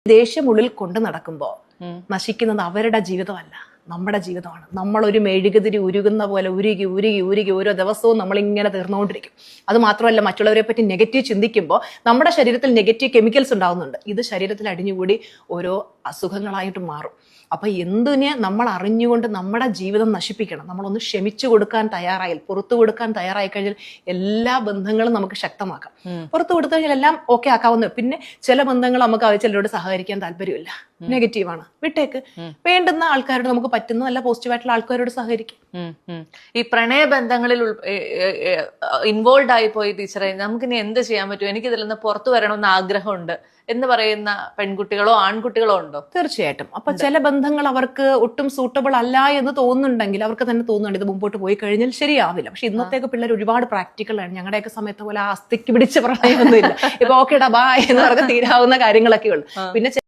ദേഷ്യം ഉള്ളിൽ കൊണ്ട് നടക്കുമ്പോൾ നശിക്കുന്നത് അവരുടെ ജീവിതമല്ല, നമ്മുടെ ജീവിതമാണ്. നമ്മളൊരു മെഴുകുതിരി ഉരുകുന്ന പോലെ ഉരുകി ഉരുകി ഉരുകി ഓരോ ദിവസവും നമ്മളിങ്ങനെ തീർന്നുകൊണ്ടിരിക്കും. അത് മാത്രമല്ല, മറ്റുള്ളവരെ പറ്റി നെഗറ്റീവ് ചിന്തിക്കുമ്പോൾ നമ്മുടെ ശരീരത്തിൽ നെഗറ്റീവ് കെമിക്കൽസ് ഉണ്ടാകുന്നുണ്ട്. ഇത് ശരീരത്തിൽ അടിഞ്ഞുകൂടി ഓരോ അസുഖങ്ങളായിട്ട് മാറും. അപ്പൊ എന്തിനെ നമ്മൾ അറിഞ്ഞുകൊണ്ട് നമ്മുടെ ജീവിതം നശിപ്പിക്കണം. നമ്മളൊന്ന് ക്ഷമിച്ചു കൊടുക്കാൻ തയ്യാറായാൽ, പുറത്തു കൊടുക്കാൻ തയ്യാറായി കഴിഞ്ഞാൽ എല്ലാ ബന്ധങ്ങളും നമുക്ക് ശക്തമാക്കാം. പുറത്തു കൊടുത്തു കഴിഞ്ഞാൽ എല്ലാം ഓക്കെ ആക്കാവുന്നത്. പിന്നെ ചില ബന്ധങ്ങൾ നമുക്ക് ചിലരോട് സഹകരിക്കാൻ താല്പര്യമില്ല, നെഗറ്റീവാണ്, വിട്ടേക്ക്. വേണ്ടുന്ന ആൾക്കാരോട് നമുക്ക് പറ്റുന്ന നല്ല പോസിറ്റീവായിട്ടുള്ള ആൾക്കാരോട് സഹകരിക്കും. ഈ പ്രണയബന്ധങ്ങളിൽ ഇൻവോൾവ് ആയി പോയി ടീച്ചറെ, നമുക്കിനി എന്ത് ചെയ്യാൻ പറ്റും, എനിക്ക് ഇതിൽ നിന്ന് പുറത്തു വരണമെന്ന് ആഗ്രഹമുണ്ട് എന്ന് പറയുന്ന പെൺകുട്ടികളോ ആൺകുട്ടികളോ ഉണ്ടോ? തീർച്ചയായിട്ടും. അപ്പൊ ചില ബന്ധങ്ങൾ അവർക്ക് ഒട്ടും സൂട്ടബിൾ അല്ല എന്ന് തോന്നുന്നുണ്ടെങ്കിൽ അവർക്ക് തന്നെ തോന്നുന്നുണ്ട് ഇത് മുമ്പോട്ട് പോയി കഴിഞ്ഞാൽ ശരിയാവില്ല. പക്ഷെ ഇന്നത്തേക്ക് പിള്ളേർ ഒരുപാട് പ്രാക്ടിക്കലാണ്. ഞങ്ങളുടെയൊക്കെ സമയത്ത് പോലെ ആ അസ്ഥിക്ക് പിടിച്ച പ്രണയമൊന്നുമില്ല. ഇപ്പൊ ഓക്കേടാ ബായ് എന്ന് പറഞ്ഞ് തീരാവുന്ന കാര്യങ്ങളൊക്കെ ഉള്ളു. പിന്നെ